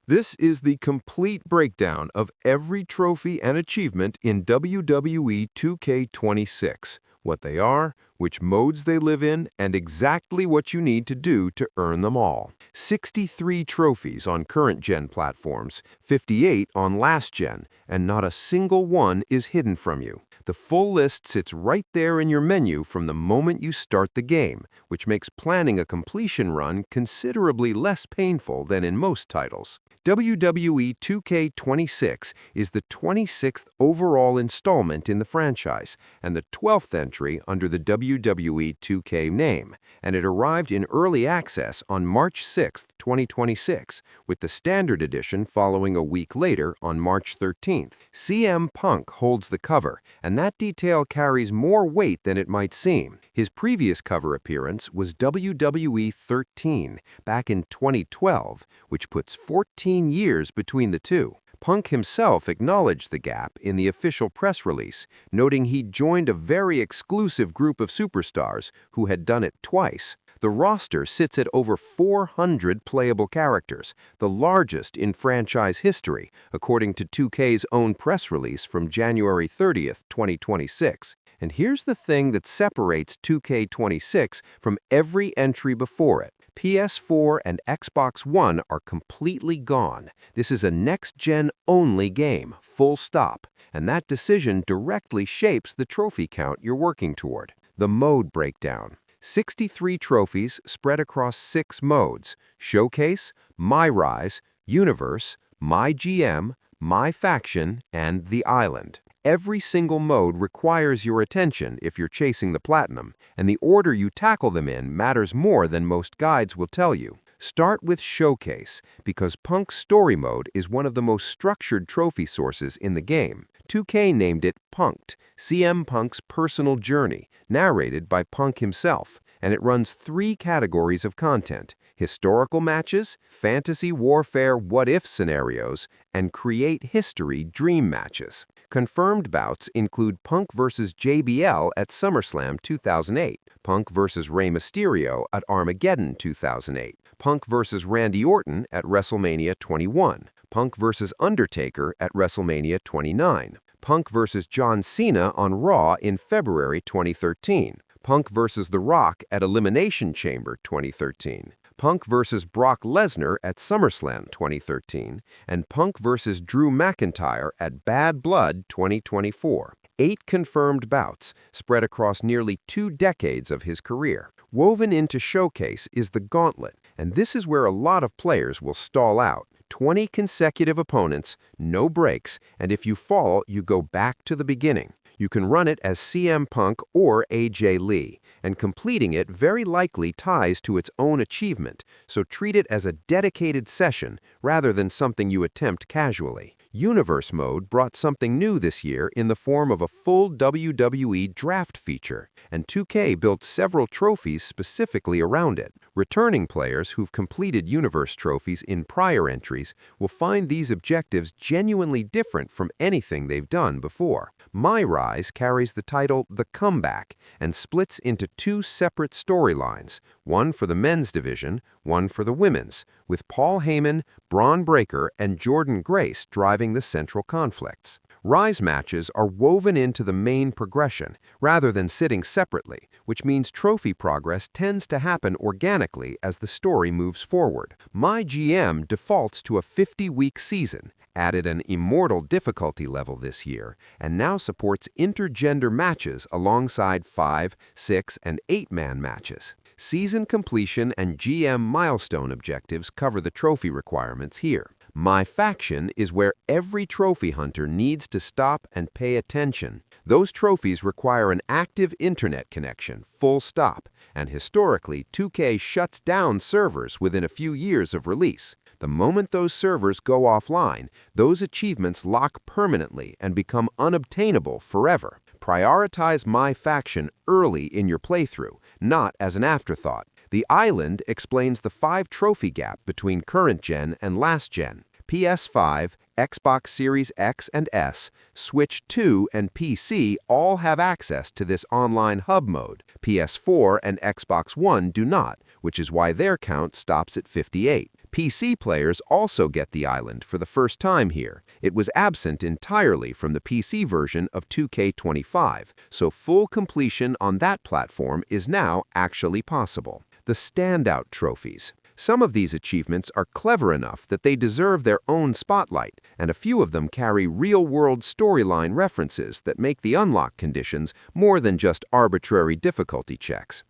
This is the complete breakdown of every trophy and achievement in WWE 2K26, what they are, which modes they live in, and exactly what you need to do to earn them all. 63 trophies on current-gen platforms, 58 on last-gen, and not a single one is hidden from you. The full list sits right there in your menu from the moment you start the game, which makes planning a completion run considerably less painful than in most titles. WWE 2K26 is the 26th overall installment in the franchise and the 12th entry under the WWE 2K name, and it arrived in early access on March 6, 2026, with the Standard Edition following a week later on March 13th. CM Punk holds the cover, and that detail carries more weight than it might seem. His previous cover appearance was WWE 13 back in 2012, which puts 14 years between the two. Punk himself acknowledged the gap in the official press release, noting he joined a very exclusive group of superstars who had done it twice. The roster sits at over 400 playable characters, the largest in franchise history, according to 2K's own press release from January 30th, 2026. And here's the thing that separates 2K26 from every entry before it. PS4 and Xbox One are completely gone. This is a next-gen only game, full stop. And that decision directly shapes the trophy count you're working toward. The mode breakdown. 63 trophies spread across 6 modes: Showcase, My Rise, Universe, My GM, My Faction, and The Island. Every single mode requires your attention if you're chasing the platinum, and the order you tackle them in matters more than most guides will tell you. Start with Showcase, because Punk's story mode is one of the most structured trophy sources in the game. 2K named it Punked, CM Punk's personal journey, narrated by Punk himself, and it runs 3 categories of content: historical matches, fantasy warfare what-if scenarios, and create history dream matches. Confirmed bouts include Punk vs. JBL at SummerSlam 2008, Punk vs. Rey Mysterio at Armageddon 2008, Punk vs. Randy Orton at WrestleMania 21, Punk vs. Undertaker at WrestleMania 29, Punk vs. John Cena on Raw in February 2013, Punk vs. The Rock at Elimination Chamber 2013, Punk vs. Brock Lesnar at SummerSlam 2013, and Punk vs. Drew McIntyre at Bad Blood 2024. 8 confirmed bouts spread across nearly 2 decades of his career. Woven into Showcase is the Gauntlet, and this is where a lot of players will stall out. 20 consecutive opponents, no breaks, and if you fall, you go back to the beginning. You can run it as CM Punk or AJ Lee, and completing it very likely ties to its own achievement, so treat it as a dedicated session rather than something you attempt casually. Universe Mode brought something new this year in the form of a full WWE draft feature, and 2K built several trophies specifically around it. Returning players who've completed Universe trophies in prior entries will find these objectives genuinely different from anything they've done before. My Rise carries the title The Comeback and splits into 2 separate storylines, one for the men's division, one for the women's, with Paul Heyman, Braun Breaker, and Jordynne Grace driving the central conflicts. Rise matches are woven into the main progression rather than sitting separately, which means trophy progress tends to happen organically as the story moves forward. My GM defaults to a 50-week season, added an immortal difficulty level this year, and now supports intergender matches alongside 5, 6, and 8-man matches. Season completion and GM milestone objectives cover the trophy requirements here. My Faction is where every trophy hunter needs to stop and pay attention. Those trophies require an active internet connection, full stop, and historically, 2K shuts down servers within a few years of release. The moment those servers go offline, those achievements lock permanently and become unobtainable forever. Prioritize My Faction early in your playthrough, not as an afterthought. The Island explains the 5 trophy gap between current gen and last gen. PS5, Xbox Series X and S, Switch 2, and PC all have access to this online hub mode. PS4 and Xbox One do not, which is why their count stops at 58. PC players also get the island for the first time here. It was absent entirely from the PC version of 2K25, so full completion on that platform is now actually possible. The standout trophies. Some of these achievements are clever enough that they deserve their own spotlight, and a few of them carry real-world storyline references that make the unlock conditions more than just arbitrary difficulty checks.